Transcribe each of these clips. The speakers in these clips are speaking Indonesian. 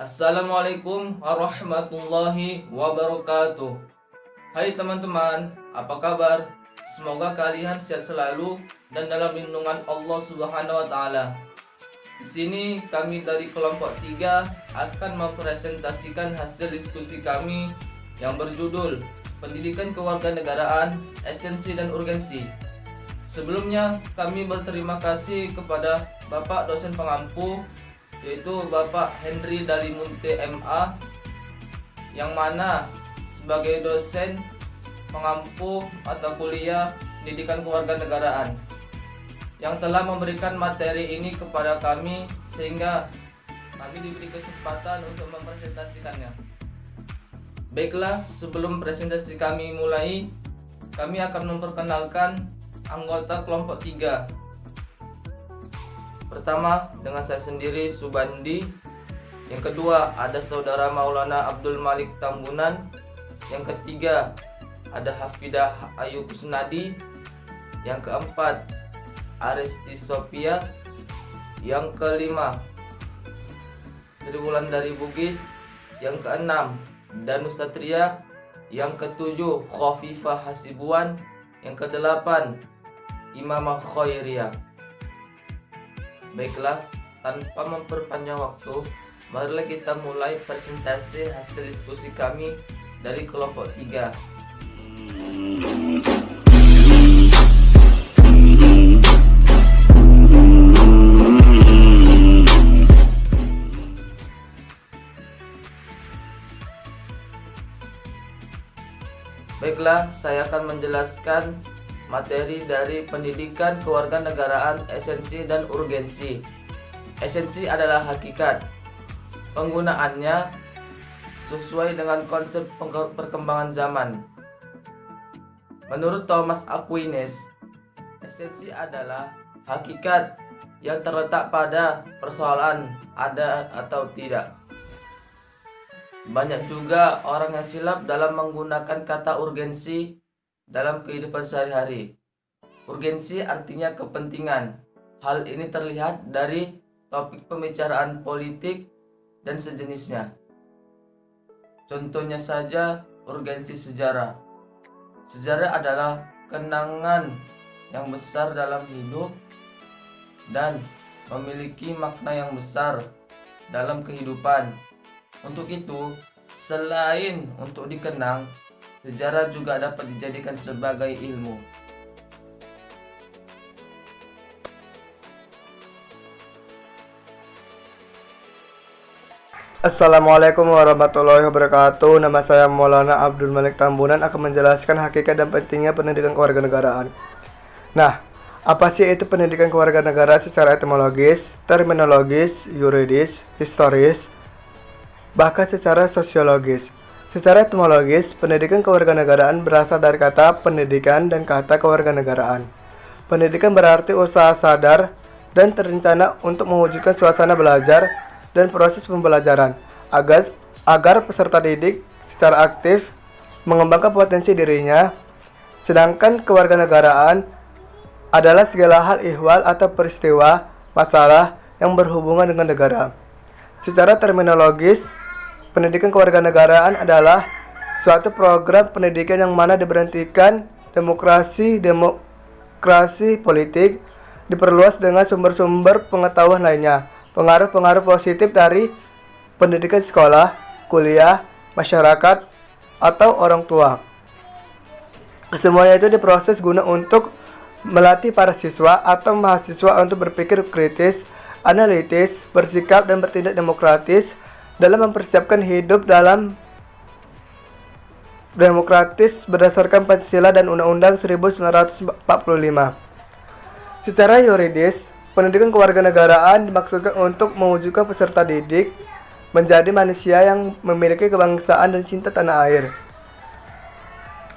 Assalamualaikum warahmatullahi wabarakatuh. Hai teman-teman, apa kabar? Semoga kalian sehat selalu dan dalam lindungan Allah Subhanahu wa taala. Di sini kami dari kelompok 3 akan mempresentasikan hasil diskusi kami yang berjudul Pendidikan Kewarganegaraan, Esensi dan Urgensi. Sebelumnya kami berterima kasih kepada Bapak dosen pengampu, yaitu Bapak Henry Dalimunte MA, yang mana sebagai dosen pengampu mata kuliah pendidikan kewarganegaraan yang telah memberikan materi ini kepada kami sehingga kami diberi kesempatan untuk mempresentasikannya. Baiklah, sebelum presentasi kami mulai, kami akan memperkenalkan anggota kelompok 3. Pertama, dengan saya sendiri, Subandi. Yang kedua, ada saudara Maulana Abdul Malik Tambunan. Yang ketiga, ada Hafidah Ayu Kusnadi. Yang keempat, Aristi Sophia. Yang kelima, Triwulan dari Bugis. Yang keenam, Danu Satria. Yang ketujuh, Khofifah Hasibuan. Yang kedelapan, Imamah Khairiyah. Baiklah, tanpa memperpanjang waktu, marilah kita mulai presentasi hasil diskusi kami dari kelompok 3. Baiklah, saya akan menjelaskan materi dari pendidikan kewarganegaraan, esensi dan urgensi. Esensi adalah hakikat. Penggunaannya sesuai dengan konsep perkembangan zaman. Menurut Thomas Aquinas, esensi adalah hakikat yang terletak pada persoalan ada atau tidak. Banyak juga orang yang silap dalam menggunakan kata urgensi dalam kehidupan sehari-hari. Urgensi artinya kepentingan. Hal ini terlihat dari topik pembicaraan politik dan sejenisnya. Contohnya saja urgensi sejarah. Sejarah adalah kenangan yang besar dalam hidup dan memiliki makna yang besar dalam kehidupan. Untuk itu, selain untuk dikenang, sejarah juga dapat dijadikan sebagai ilmu. Assalamualaikum warahmatullahi wabarakatuh. Nama saya Maulana Abdul Malik Tambunan akan menjelaskan hakikat dan pentingnya pendidikan kewarganegaraan. Nah, apa sih itu pendidikan kewarganegaraan secara etimologis, terminologis, yuridis, historis, bahkan secara sosiologis? Secara etimologis, pendidikan kewarganegaraan berasal dari kata pendidikan dan kata kewarganegaraan. Pendidikan berarti usaha sadar dan terencana untuk mewujudkan suasana belajar dan proses pembelajaran agar peserta didik secara aktif mengembangkan potensi dirinya. Sedangkan kewarganegaraan adalah segala hal ihwal atau peristiwa masalah yang berhubungan dengan negara. Secara terminologis, pendidikan kewarganegaraan adalah suatu program pendidikan yang mana diberhentikan demokrasi politik diperluas dengan sumber-sumber pengetahuan lainnya. Pengaruh-pengaruh positif dari pendidikan sekolah, kuliah, masyarakat, atau orang tua. Semuanya itu diproses guna untuk melatih para siswa atau mahasiswa untuk berpikir kritis, analitis, bersikap dan bertindak demokratis dalam mempersiapkan hidup dalam demokratis berdasarkan Pancasila dan Undang-Undang 1945. Secara yuridis, pendidikan kewarganegaraan dimaksudkan untuk mewujudkan peserta didik menjadi manusia yang memiliki kebangsaan dan cinta tanah air.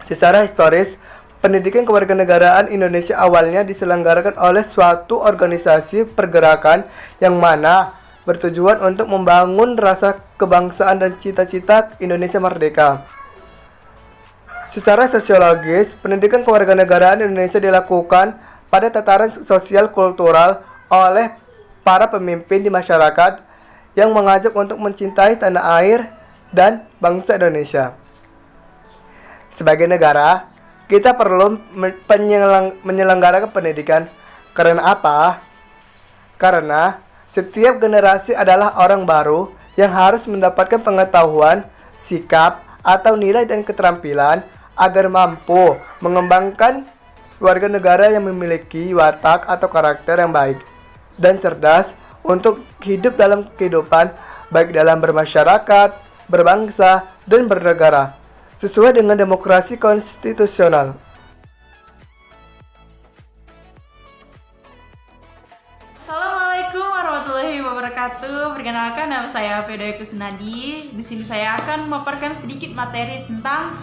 Secara historis, pendidikan kewarganegaraan Indonesia awalnya diselenggarakan oleh suatu organisasi pergerakan yang mana bertujuan untuk membangun rasa kebangsaan dan cita-cita Indonesia merdeka. Secara sosiologis, pendidikan kewarganegaraan Indonesia dilakukan pada tataran sosial kultural oleh para pemimpin di masyarakat yang mengajak untuk mencintai tanah air dan bangsa Indonesia. Sebagai negara, kita perlu menyelenggarakan pendidikan. Karena apa? Karena setiap generasi adalah orang baru yang harus mendapatkan pengetahuan, sikap, atau nilai dan keterampilan agar mampu mengembangkan warga negara yang memiliki watak atau karakter yang baik dan cerdas untuk hidup dalam kehidupan baik dalam bermasyarakat, berbangsa, dan bernegara sesuai dengan demokrasi konstitusional. Assalamualaikum warahmatullahi wabarakatuh. Perkenalkan, nama saya Fedoy Kusnadi. Di sini saya akan memaparkan sedikit materi tentang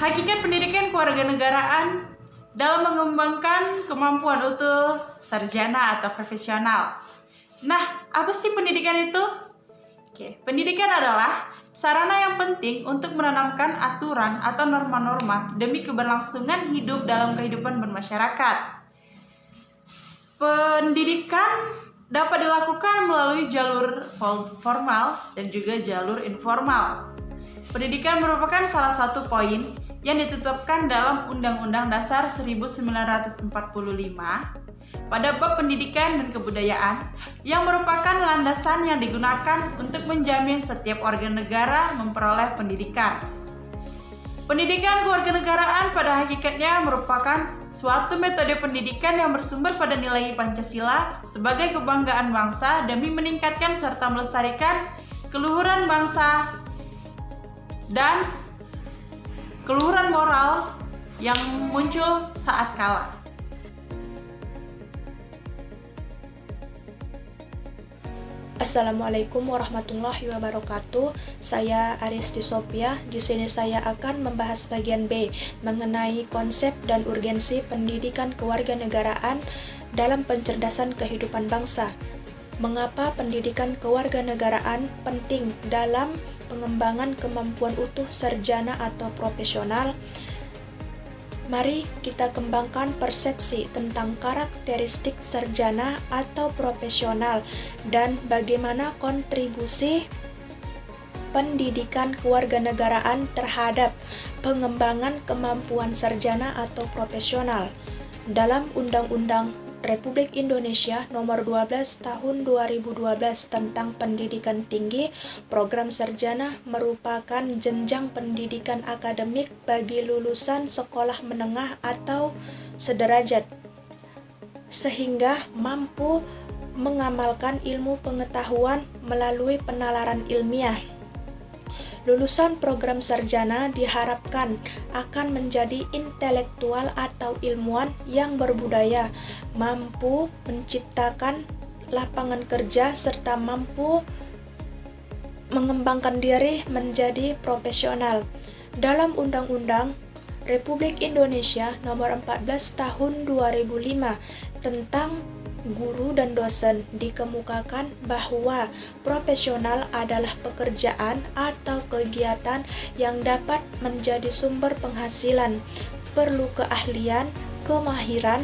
hakikat pendidikan kewarganegaraan dalam mengembangkan kemampuan utuh sarjana atau profesional. Nah, apa sih pendidikan itu? Pendidikan adalah sarana yang penting untuk menanamkan aturan atau norma-norma demi keberlangsungan hidup dalam kehidupan bermasyarakat. Pendidikan dapat dilakukan melalui jalur formal dan juga jalur informal. Pendidikan merupakan salah satu poin yang ditetapkan dalam Undang-Undang Dasar 1945 pada bab pendidikan dan kebudayaan yang merupakan landasan yang digunakan untuk menjamin setiap warga negara memperoleh pendidikan. Pendidikan kewarganegaraan pada hakikatnya merupakan suatu metode pendidikan yang bersumber pada nilai Pancasila sebagai kebanggaan bangsa demi meningkatkan serta melestarikan keluhuran bangsa dan keluhuran moral yang muncul saat kala. Assalamualaikum warahmatullahi wabarakatuh. Saya Aristi Sophia. Di sini saya akan membahas bagian B mengenai konsep dan urgensi pendidikan kewarganegaraan dalam pencerdasan kehidupan bangsa. Mengapa pendidikan kewarganegaraan penting dalam pengembangan kemampuan utuh sarjana atau profesional? Mari kita kembangkan persepsi tentang karakteristik sarjana atau profesional dan bagaimana kontribusi pendidikan kewarganegaraan terhadap pengembangan kemampuan sarjana atau profesional. Dalam Undang-Undang Republik Indonesia Nomor 12 Tahun 2012 tentang Pendidikan Tinggi, program sarjana merupakan jenjang pendidikan akademik bagi lulusan sekolah menengah atau sederajat, sehingga mampu mengamalkan ilmu pengetahuan melalui penalaran ilmiah. Lulusan program sarjana diharapkan akan menjadi intelektual atau ilmuwan yang berbudaya, mampu menciptakan lapangan kerja, serta mampu mengembangkan diri menjadi profesional. Dalam Undang-Undang Republik Indonesia Nomor 14 Tahun 2005 tentang guru dan dosen dikemukakan bahwa profesional adalah pekerjaan atau kegiatan yang dapat menjadi sumber penghasilan, perlu keahlian, kemahiran,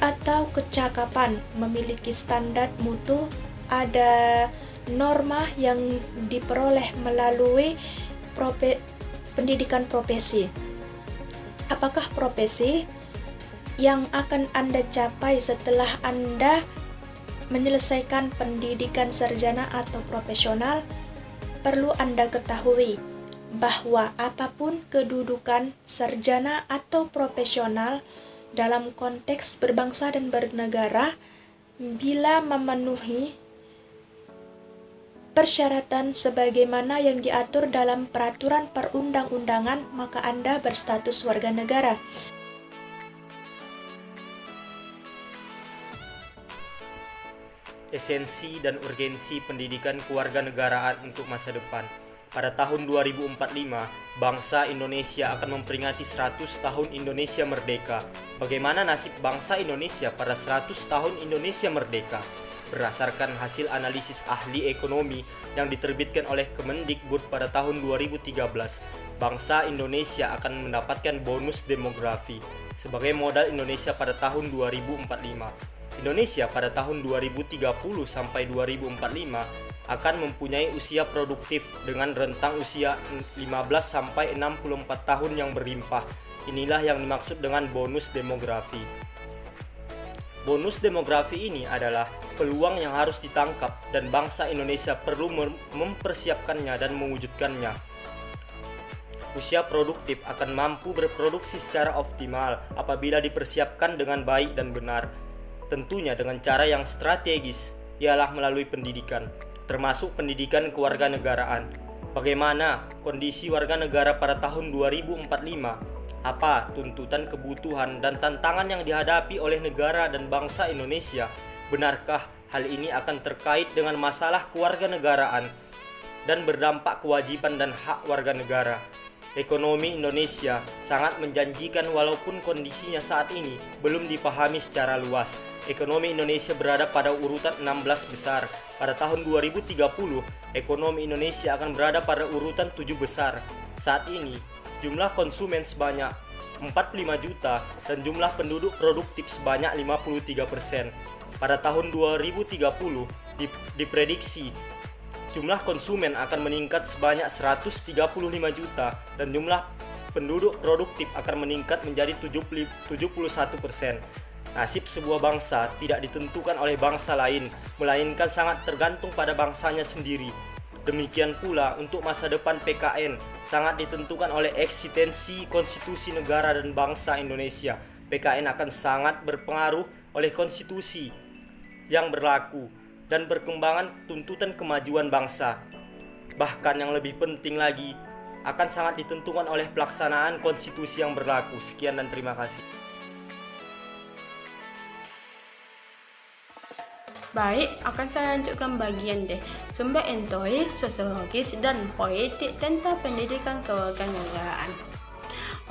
atau kecakapan, memiliki standar mutu, ada norma yang diperoleh melalui pendidikan profesi. Apakah profesi yang akan Anda capai setelah Anda menyelesaikan pendidikan sarjana atau profesional? Perlu Anda ketahui bahwa apapun kedudukan sarjana atau profesional dalam konteks berbangsa dan bernegara, bila memenuhi persyaratan sebagaimana yang diatur dalam peraturan perundang-undangan, maka Anda berstatus warga negara. Esensi dan urgensi pendidikan kewarganegaraan untuk masa depan. Pada tahun 2045, bangsa Indonesia akan memperingati 100 tahun Indonesia merdeka. Bagaimana nasib bangsa Indonesia pada 100 tahun Indonesia merdeka? Berdasarkan hasil analisis ahli ekonomi yang diterbitkan oleh Kemendikbud pada tahun 2013, bangsa Indonesia akan mendapatkan bonus demografi sebagai modal Indonesia pada tahun 2045. Indonesia pada tahun 2030 sampai 2045 akan mempunyai usia produktif dengan rentang usia 15 sampai 64 tahun yang berlimpah. Inilah yang dimaksud dengan bonus demografi. Bonus demografi ini adalah peluang yang harus ditangkap dan bangsa Indonesia perlu mempersiapkannya dan mewujudkannya. Usia produktif akan mampu berproduksi secara optimal apabila dipersiapkan dengan baik dan benar. Tentunya dengan cara yang strategis, ialah melalui pendidikan, termasuk pendidikan kewarganegaraan. Bagaimana kondisi warga negara pada tahun 2045? Apa tuntutan, kebutuhan, dan tantangan yang dihadapi oleh negara dan bangsa Indonesia? Benarkah hal ini akan terkait dengan masalah kewarganegaraan dan berdampak kewajiban dan hak warga negara? Ekonomi Indonesia sangat menjanjikan walaupun kondisinya saat ini belum dipahami secara luas. Ekonomi Indonesia berada pada urutan 16 besar. Pada tahun 2030, ekonomi Indonesia akan berada pada urutan 7 besar. Saat ini, jumlah konsumen sebanyak 45 juta dan jumlah penduduk produktif sebanyak 53%. Pada tahun 2030, diprediksi jumlah konsumen akan meningkat sebanyak 135 juta dan jumlah penduduk produktif akan meningkat menjadi 71%. Nasib sebuah bangsa tidak ditentukan oleh bangsa lain, melainkan sangat tergantung pada bangsanya sendiri. Demikian pula untuk masa depan PKN sangat ditentukan oleh eksistensi konstitusi negara dan bangsa Indonesia. PKN akan sangat berpengaruh oleh konstitusi yang berlaku dan perkembangan tuntutan kemajuan bangsa. Bahkan yang lebih penting lagi, akan sangat ditentukan oleh pelaksanaan konstitusi yang berlaku. Sekian dan terima kasih. Baik, akan saya lanjutkan bagian D. Sumber empiris, sosiologis, dan politik tentang pendidikan kewarganegaraan.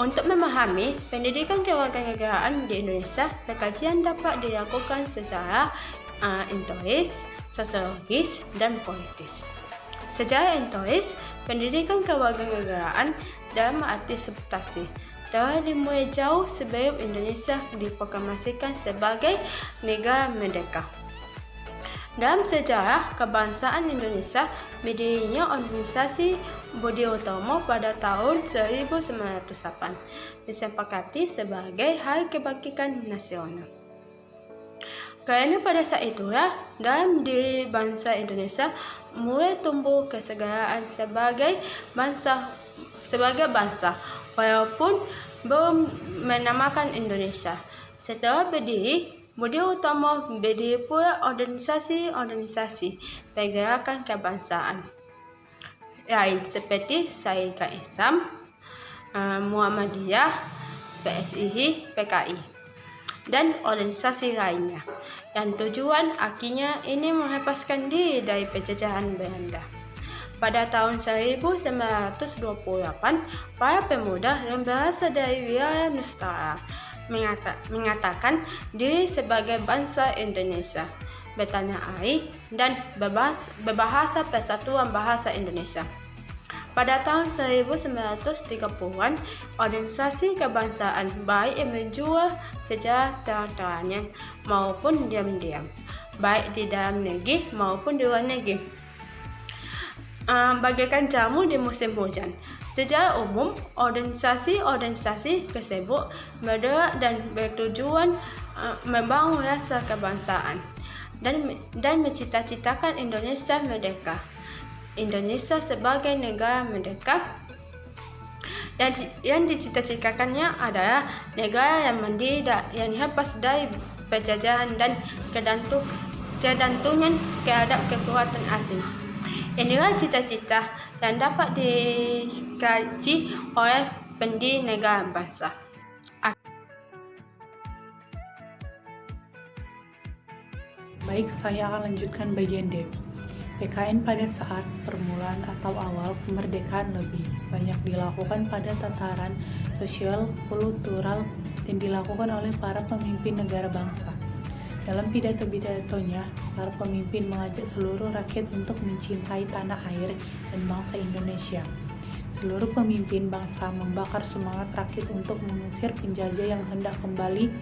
Untuk memahami pendidikan kewarganegaraan di Indonesia, pengkajian dapat dilakukan secara empiris, sosiologis, dan politis. Secara empiris, pendidikan kewarganegaraan dalam arti substansi telah dimulai jauh sebelum Indonesia diproklamasikan sebagai negara merdeka. Dalam sejarah kebangsaan Indonesia, berdirinya organisasi Budi Utomo pada tahun 1908 disepakati sebagai Hari Kebangkitan Nasional. Karena pada saat itulah dalam diri bangsa Indonesia mulai tumbuh kesegaran sebagai bangsa, walaupun belum menamakan Indonesia. Setelah berdiri, Budi Utomo berdiri pula organisasi-organisasi pergerakan kebangsaan lain seperti Syarikat Islam, Muhammadiyah, PSII, PKI, dan organisasi lainnya. Dan tujuan akhirnya ini melepaskan diri dari penjajahan Belanda. Pada tahun 1928, para pemuda yang berasal dari wilayah Nusantara mengatakan diri sebagai bangsa Indonesia, bertanah air, dan berbahasa Persatuan Bahasa Indonesia. Pada tahun 1930-an, organisasi kebangsaan baik yang menjual secara terang-terangan maupun diam-diam, baik di dalam negeri maupun di luar negeri, bagaikan jamu di musim hujan. Secara umum, organisasi-organisasi tersebut bergerak dan bertujuan membangun rasa kebangsaan dan mencita-citakan Indonesia merdeka. Indonesia sebagai negara merdeka yang dicita-citakannya adalah negara yang mandiri yang lepas dari penjajahan dan ketergantungan terhadap kekuatan asing. Inilah cita-cita yang dapat dikaji oleh pendiri negara bangsa. Baik, saya akan lanjutkan bagian D. PKN pada saat permulaan atau awal kemerdekaan lebih banyak dilakukan pada tataran sosial kultural dan dilakukan oleh para pemimpin negara bangsa. Dalam pidato-pidatonya, para pemimpin mengajak seluruh rakyat untuk mencintai tanah air dan bangsa Indonesia. Seluruh pemimpin bangsa membakar semangat rakyat untuk mengusir penjajah yang hendak kembali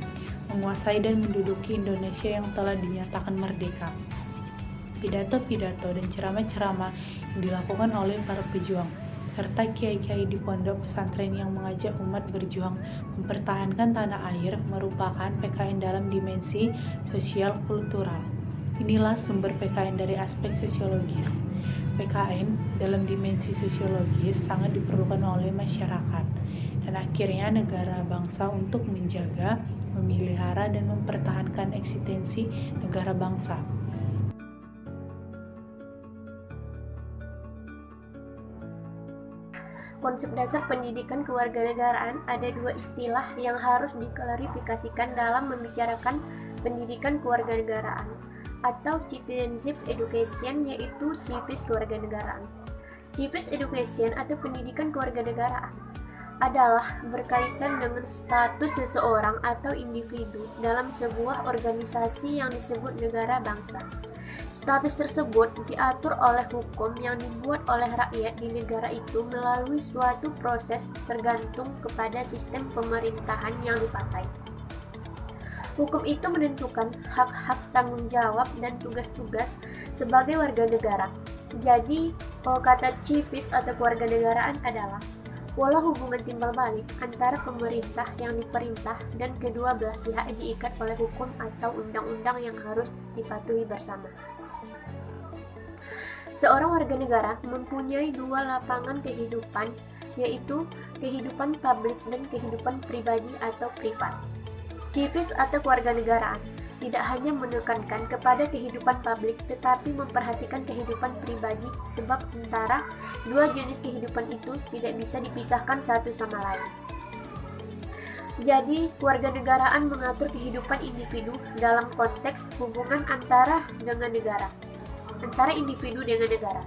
menguasai dan menduduki Indonesia yang telah dinyatakan merdeka. Pidato-pidato dan ceramah-ceramah yang dilakukan oleh para pejuang, serta kiai-kiai di pondok pesantren yang mengajak umat berjuang mempertahankan tanah air merupakan PKN dalam dimensi sosial kultural. Inilah sumber PKN dari aspek sosiologis. PKN dalam dimensi sosiologis sangat diperlukan oleh masyarakat dan akhirnya negara bangsa untuk menjaga, memelihara, dan mempertahankan eksistensi negara bangsa. Konsep dasar pendidikan kewarganegaraan ada dua istilah yang harus diklarifikasikan dalam membicarakan pendidikan kewarganegaraan atau citizenship education, yaitu civis kewarganegaraan. Civis education atau pendidikan kewarganegaraan adalah berkaitan dengan status seseorang atau individu dalam sebuah organisasi yang disebut negara bangsa. Status tersebut diatur oleh hukum yang dibuat oleh rakyat di negara itu melalui suatu proses tergantung kepada sistem pemerintahan yang dipakai. Hukum itu menentukan hak-hak, tanggung jawab, dan tugas-tugas sebagai warga negara. Jadi, kata civis atau kewarganegaraan adalah pola hubungan timbal balik antara pemerintah yang diperintah dan kedua belah pihak diikat oleh hukum atau undang-undang yang harus dipatuhi bersama. Seorang warga negara mempunyai dua lapangan kehidupan, yaitu kehidupan publik dan kehidupan pribadi atau privat. Civis atau kewarganegaraan tidak hanya menekankan kepada kehidupan publik tetapi memperhatikan kehidupan pribadi, sebab antara dua jenis kehidupan itu tidak bisa dipisahkan satu sama lain. Jadi, kewarganegaraan mengatur kehidupan individu dalam konteks hubungan antara individu dengan negara.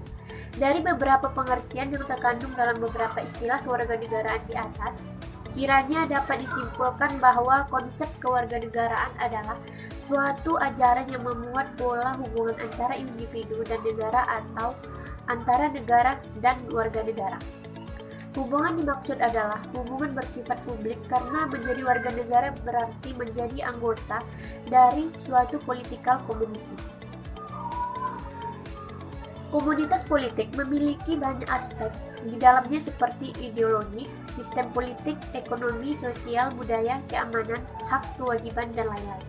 Dari beberapa pengertian yang terkandung dalam beberapa istilah kewarganegaraan di atas, kiranya dapat disimpulkan bahwa konsep kewarganegaraan adalah suatu ajaran yang memuat pola hubungan antara individu dan negara atau antara negara dan warga negara. Hubungan dimaksud adalah hubungan bersifat publik karena menjadi warga negara berarti menjadi anggota dari suatu political community. Komunitas politik memiliki banyak aspek di dalamnya seperti ideologi, sistem politik, ekonomi, sosial, budaya, keamanan, hak, kewajiban, dan lain-lain.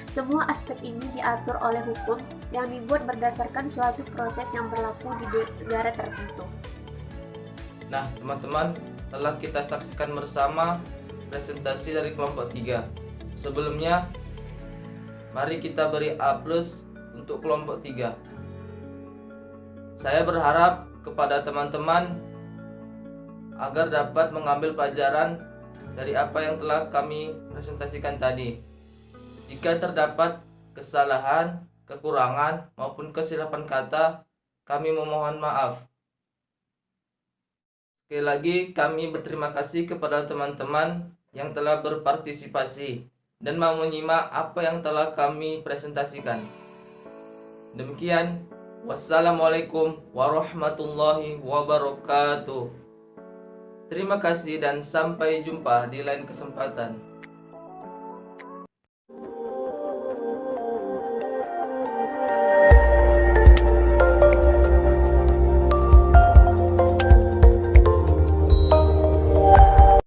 Semua aspek ini diatur oleh hukum yang dibuat berdasarkan suatu proses yang berlaku di negara tertentu. Nah, teman-teman, telah kita saksikan bersama presentasi dari kelompok 3. Sebelumnya, mari kita beri A+ untuk kelompok 3. Saya berharap kepada teman-teman agar dapat mengambil pelajaran dari apa yang telah kami presentasikan tadi. Jika terdapat kesalahan, kekurangan, maupun kesilapan kata, kami memohon maaf. Sekali lagi, kami berterima kasih kepada teman-teman yang telah berpartisipasi dan mau menyimak apa yang telah kami presentasikan. Demikian. Wassalamualaikum warahmatullahi wabarakatuh. Terima kasih dan sampai jumpa di lain kesempatan.